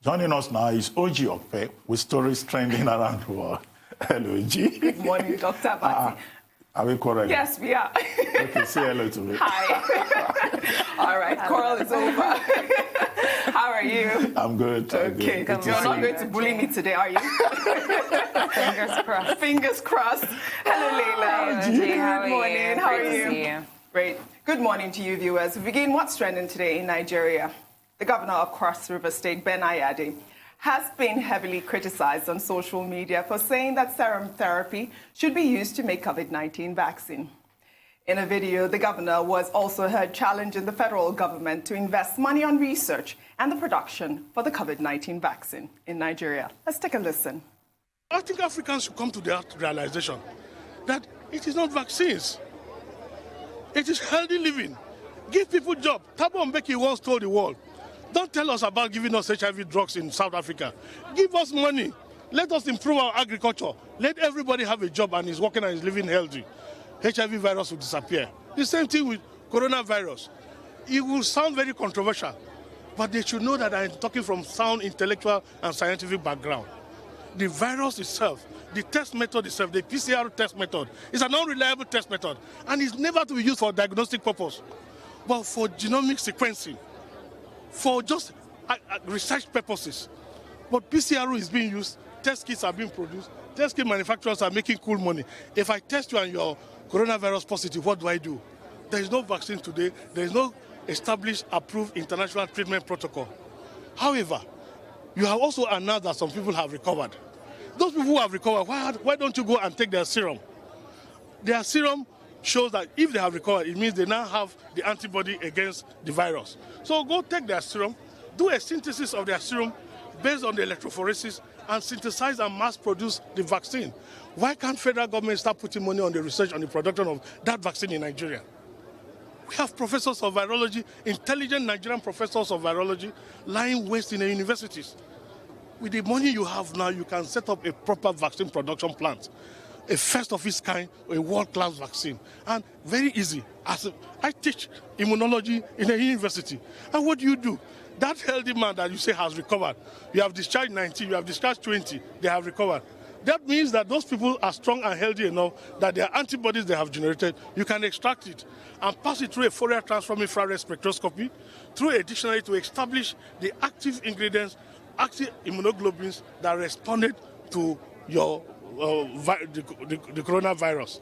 Joining us now is OG Okpe with stories trending around the world. Hello, OG. Good morning, Dr. Abati. Are we correct? Yes, we are. Okay, say hello to me. Hi. All right, Coral is over. How are you? I'm good. Okay, good. You're not going to bully me today, are you? Fingers crossed. Fingers crossed. Hello, Leila. Good morning. How are Great you? to see you. Great. Good morning to you, viewers. We begin what's trending today in Nigeria. The governor of Cross River State, Ben Ayade, has been heavily criticized on social media for saying that serum therapy should be used to make COVID-19 vaccine. In a video, the governor was also heard challenging the federal government to invest money on research and the production for the COVID-19 vaccine in Nigeria. Let's take a listen. I think Africans should come to that realization that it is not vaccines. It is healthy living. Give people jobs. Thabo Mbeki once told the world, don't tell us about giving us HIV drugs in South Africa. Give us money. Let us improve our agriculture. Let everybody have a job and is working and is living healthy. HIV virus will disappear. The same thing with coronavirus. It will sound very controversial, but they should know that I'm talking from sound intellectual and scientific background. The virus itself, the test method itself, the PCR test method, is an unreliable test method and is never to be used for diagnostic purpose, but for genomic sequencing, for just research purposes. But PCR is being used, test kits are being produced, test kit manufacturers are making cool money. If I test you and you're coronavirus positive, what do? There is no vaccine today. There is no established, approved international treatment protocol. However, you have also announced that some people have recovered. Those people who have recovered, why don't you go and take their serum? Their serum shows that if they have recovered, it means they now have the antibody against the virus. So go take their serum, do a synthesis of their serum based on the electrophoresis, and synthesize and mass produce the vaccine. Why can't federal government start putting money on the research on the production of that vaccine in Nigeria? We have professors of virology, intelligent Nigerian professors of virology, lying waste in the universities. With the money you have now, you can set up a proper vaccine production plant, a first of its kind, a world-class vaccine, and very easy. I teach immunology in a university, and what do? That healthy man that you say has recovered, you have discharged 19, you have discharged 20, they have recovered. That means that those people are strong and healthy enough that their antibodies they have generated, you can extract it and pass it through a Fourier transform infrared spectroscopy, through a dictionary to establish the active ingredients, active immunoglobulins that responded to your the coronavirus.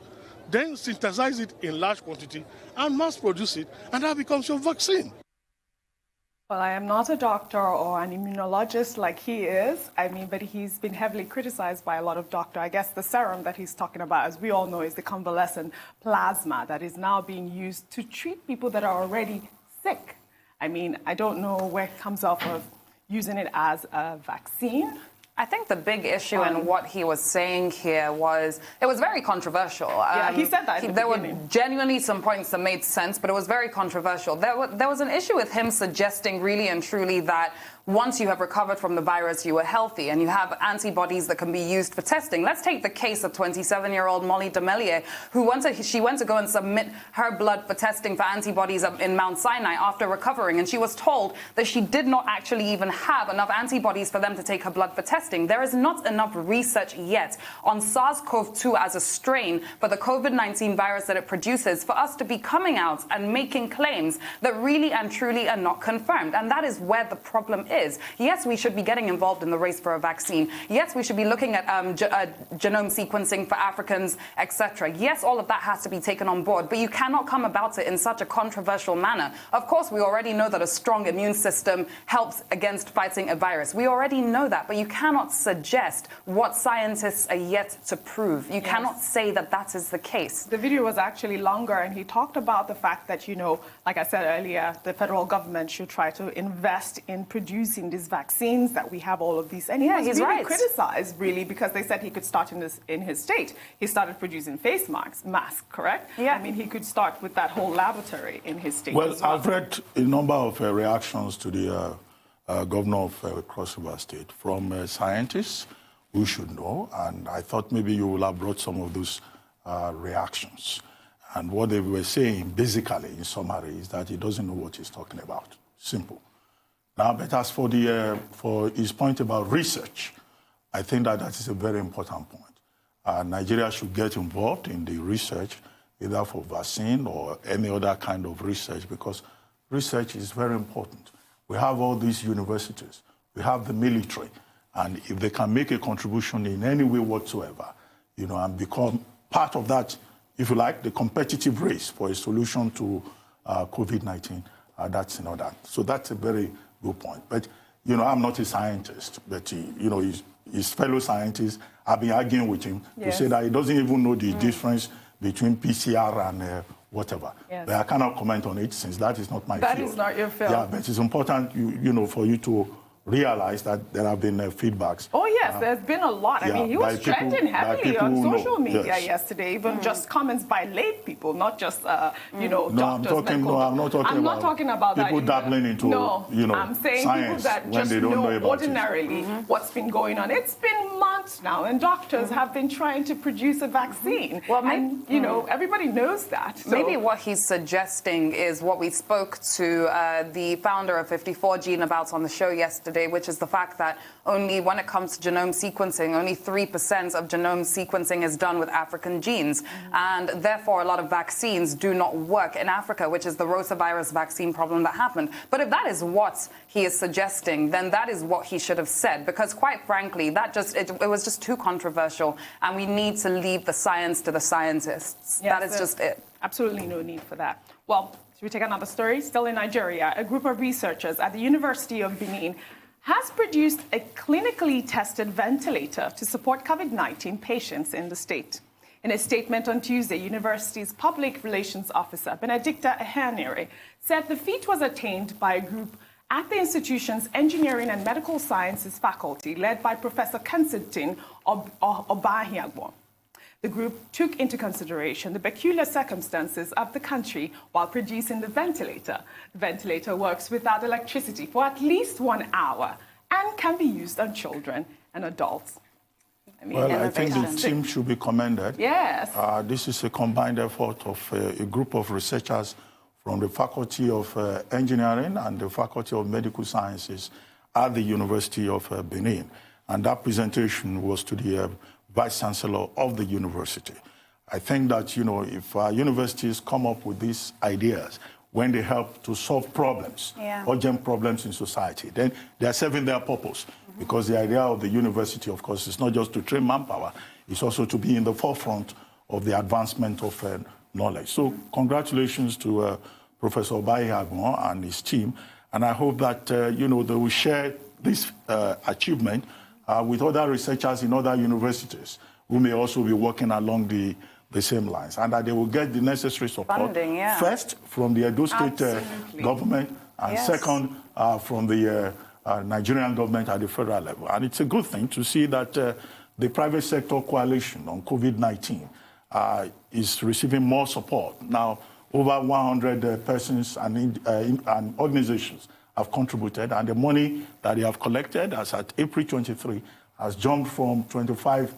Then synthesize it in large quantity and mass produce it, and that becomes your vaccine. Well, I am not a doctor or an immunologist like he is. But he's been heavily criticized by a lot of doctors. I guess the serum that he's talking about, as we all know, is the convalescent plasma that is now being used to treat people that are already sick. I don't know where it comes off of using it as a vaccine. I think the big issue in what he was saying here was, it was very controversial. Yeah, he said that There were genuinely some points that made sense, but it was very controversial. There was an issue with him suggesting really and truly that once you have recovered from the virus, you are healthy and you have antibodies that can be used for testing. Let's take the case of 27-year-old Molly Demelier, who went to go and submit her blood for testing for antibodies in Mount Sinai after recovering, and she was told that she did not actually even have enough antibodies for them to take her blood for testing. There is not enough research yet on SARS-CoV-2 as a strain for the COVID-19 virus that it produces for us to be coming out and making claims that really and truly are not confirmed. And that is where the problem is. Yes, we should be getting involved in the race for a vaccine. Yes, we should be looking at genome sequencing for Africans, etc. Yes, all of that has to be taken on board, but you cannot come about it in such a controversial manner. Of course, we already know that a strong immune system helps against fighting a virus. We already know that, but you cannot suggest what scientists are yet to prove. You cannot say that that is the case. The video was actually longer, and he talked about the fact that, like I said earlier, the federal government should try to invest in producing these vaccines, that we have all of these. And he was really criticized, really, because they said he could start in his state. He started producing face masks, correct? Yeah. He could start with that whole laboratory in his state. Well, I've read a number of reactions to the governor of Cross River State from scientists who should know, and I thought maybe you will have brought some of those reactions. And what they were saying, basically, in summary, is that he doesn't know what he's talking about. Simple. Now, but as for for his point about research, I think that is a very important point. Nigeria should get involved in the research, either for vaccine or any other kind of research, because research is very important. We have all these universities, we have the military, and if they can make a contribution in any way whatsoever, and become part of that, if you like, the competitive race for a solution to COVID-19, that's another. So that's a very good point. But, I'm not a scientist, but, his fellow scientists have been arguing with him to say that he doesn't even know the difference between PCR and whatever. Yes. But I cannot comment on it since that is not my field. That is not your field. Yeah, but it's important, for you to realize that there have been feedbacks. Oh, yes, there's been a lot. I mean, he was trending heavily on social media yesterday, even just comments by lay people, not just, doctors. I'm not talking about people dabbling into, I'm saying people that just know ordinarily what's been going on. It's been months now, and doctors have been trying to produce a vaccine. Well, and, everybody knows that. So. Maybe what he's suggesting is what we spoke to the founder of 54 Gene about on the show yesterday, which is the fact that only when it comes to genome sequencing, only 3% of genome sequencing is done with African genes. And therefore, a lot of vaccines do not work in Africa, which is the rotavirus vaccine problem that happened. But if that is what he is suggesting, then that is what he should have said, because quite frankly, it was just too controversial. And we need to leave the science to the scientists. Yes, that is just it. Absolutely no need for that. Well, should we take another story? Still in Nigeria, a group of researchers at the University of Benin has produced a clinically tested ventilator to support COVID-19 patients in the state. In a statement on Tuesday, university's public relations officer, Benedicta Ehanire, said the feat was attained by a group at the institution's engineering and medical sciences faculty led by Professor Constantine Obahiagbo. The group took into consideration the peculiar circumstances of the country while producing the ventilator. The ventilator works without electricity for at least 1 hour and can be used on children and adults. I think the team should be commended. Yes. This is a combined effort of a group of researchers from the Faculty of Engineering and the Faculty of Medical Sciences at the University of Benin. And that presentation was to the Vice Chancellor of the university. I think that, if universities come up with these ideas, when they help to solve problems, urgent problems in society, then they are serving their purpose. Because the idea of the university, of course, is not just to train manpower, it's also to be in the forefront of the advancement of knowledge. So congratulations to Professor Obahiagbo and his team. And I hope that, they will share this achievement with other researchers in other universities who may also be working along the same lines, and that they will get the necessary support, funding, first from the Edo State government, and second from the Nigerian government at the federal level. And it's a good thing to see that the private sector coalition on COVID-19 is receiving more support. Now, over 100 persons and organizations have contributed, and the money that they have collected as at April 23 has jumped from 25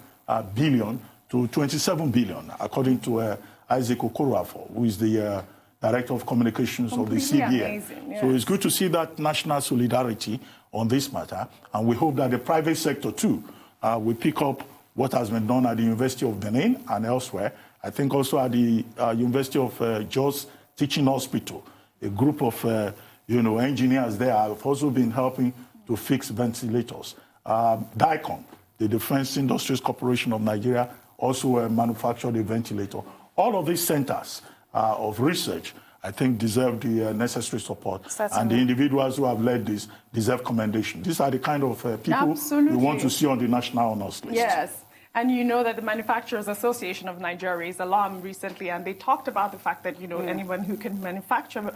billion to 27 billion, according to Isaac Okorafor, who is the Director of Communications of the CBN. Amazing, yes. So it's good to see that national solidarity on this matter, and we hope that the private sector too will pick up what has been done at the University of Benin and elsewhere. I think also at the University of Jos Teaching Hospital, a group of engineers there have also been helping to fix ventilators. DICON, the Defense Industries Corporation of Nigeria, also manufactured a ventilator. All of these centers of research, I think, deserve the necessary support. Certainly. And the individuals who have led this deserve commendation. These are the kind of people we want to see on the national honors list. Yes. And you know that the Manufacturers Association of Nigeria is alarmed recently, and they talked about the fact that, anyone who can manufacture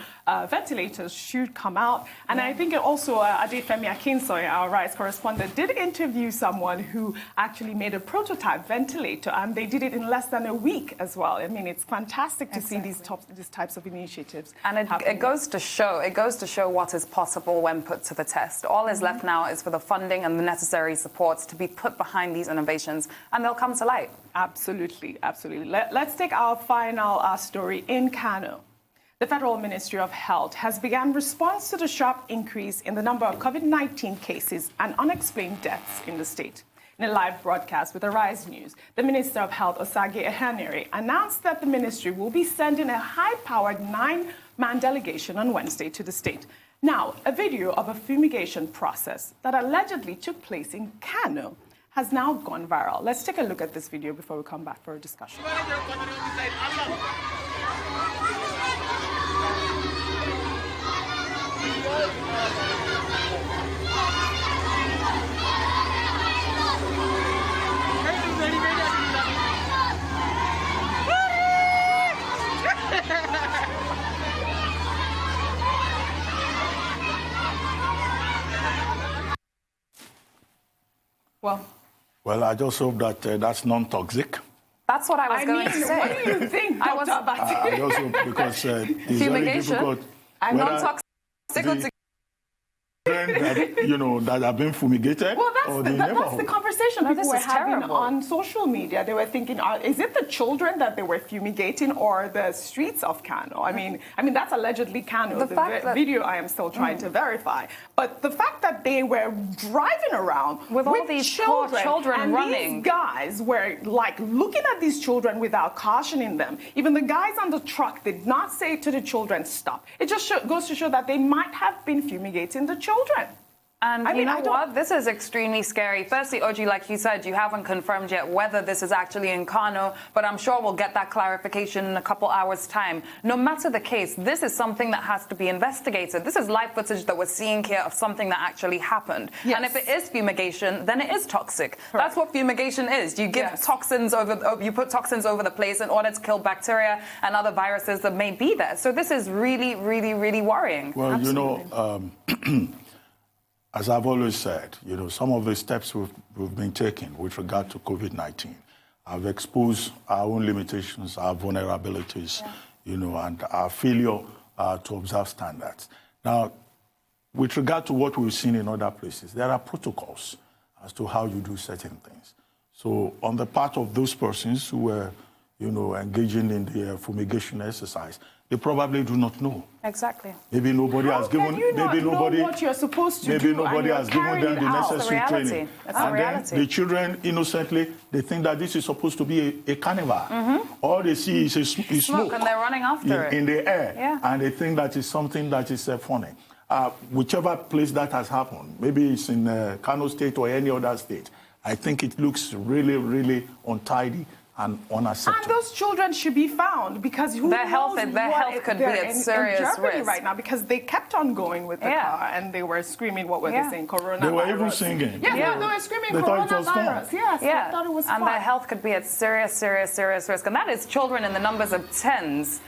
ventilators should come out. And I think also Adefemi Akinsoy, our rights correspondent, did interview someone who actually made a prototype ventilator, and they did it in less than a week as well. I mean, it's fantastic to see these types of initiatives. And it goes to show what is possible when put to the test. All is left now is for the funding and the necessary supports to be put behind these innovations, and they'll come to light. Absolutely, absolutely. Let's take our final story in Kano. The Federal Ministry of Health has begun response to the sharp increase in the number of COVID-19 cases and unexplained deaths in the state. In a live broadcast with Arise News, the Minister of Health, Osage Ehanire, announced that the ministry will be sending a high-powered 9-man delegation on Wednesday to the state. Now, a video of a fumigation process that allegedly took place in Kano has now gone viral. Let's take a look at this video before we come back for a discussion. Well, I just hope that that's non-toxic. That's what I was going to say. What do you think, Dr. Abati? I just hope because it's very difficult. I'm non-toxic. That have been fumigated. Well, that's the conversation people were having on social media. They were thinking, is it the children that they were fumigating or the streets of Kano? I mean, that's allegedly Kano. The video I am still trying to verify. But the fact that they were driving around with all these children and running. These guys were like looking at these children without cautioning them. Even the guys on the truck did not say to the children, stop. It just goes to show that they might have been fumigating the children. And you know what? This is extremely scary. Firstly, Oji, like you said, you haven't confirmed yet whether this is actually in Kano, but I'm sure we'll get that clarification in a couple hours' time. No matter the case, this is something that has to be investigated. This is live footage that we're seeing here of something that actually happened. Yes. And if it is fumigation, then it is toxic. Correct. That's what fumigation is. You give toxins you put toxins over the place in order to kill bacteria and other viruses that may be there. So this is really, really, really worrying. Well, Absolutely. As I've always said, some of the steps we've been taking with regard to COVID-19 have exposed our own limitations, our vulnerabilities, and our failure to observe standards. Now, with regard to what we've seen in other places, there are protocols as to how you do certain things. So on the part of those persons who were, engaging in the fumigation exercise, they probably do not know. Exactly. Maybe nobody has given. Maybe nobody. What you're supposed to maybe do. Nobody has given them the necessary training. And then the children innocently they think that this is supposed to be a carnival. All they see is smoke, and they're running after it in the air, and they think that is something that is funny. Whichever place that has happened, maybe it's in Kano State or any other state, I think it looks really, really untidy and unacceptable. And those children should be found because their health could be at serious jeopardy risk right now because they kept on going with the car and they were screaming. What were they saying? Coronavirus. They were even singing. Yeah, they were screaming coronavirus. Yes, they thought it was fun. And their health could be at serious, serious, serious risk. And that is children in the numbers of tens.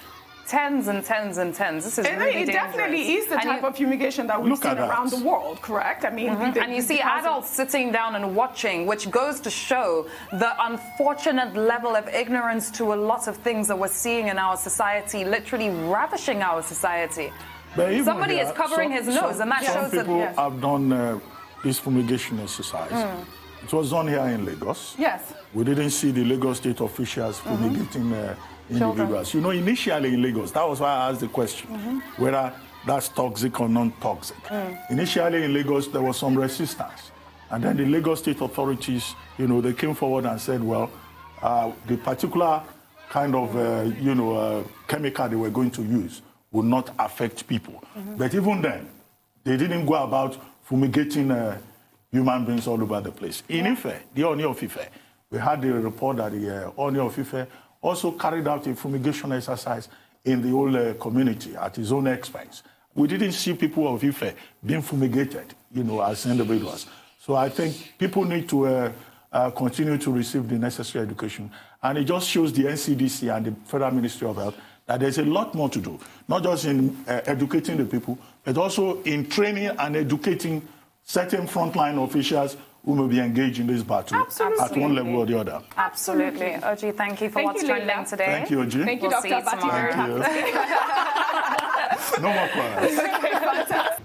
Tens and tens and tens. This is really dangerous. It definitely is the type of fumigation that we've seen around the world, correct? I mean, and you see adults sitting down and watching, which goes to show the unfortunate level of ignorance to a lot of things that we're seeing in our society, literally ravishing our society. Somebody is covering his nose, and that shows that some people have done this fumigation exercise. It was done here in Lagos. Yes. We didn't see the Lagos state officials fumigating individuals. Initially in Lagos, that was why I asked the question, whether that's toxic or non-toxic. Initially in Lagos, there was some resistance. And then the Lagos state authorities, they came forward and said, well, the particular kind of, chemical they were going to use would not affect people. But even then, they didn't go about fumigating human beings all over the place. In Ife, the Oni of Ife, we had the report that the Oni of Ife also carried out a fumigation exercise in the whole community at his own expense. We didn't see people of Ife being fumigated, as individuals. So I think people need to continue to receive the necessary education. And it just shows the NCDC and the Federal Ministry of Health that there's a lot more to do, not just in educating the people, but also in training and educating certain frontline officials who may be engaged in this battle at one level or the other. Absolutely. Oji, thank you for what's trending today. Thank you, Oji. Thank you, Dr. Abati. No more questions. Okay, fantastic.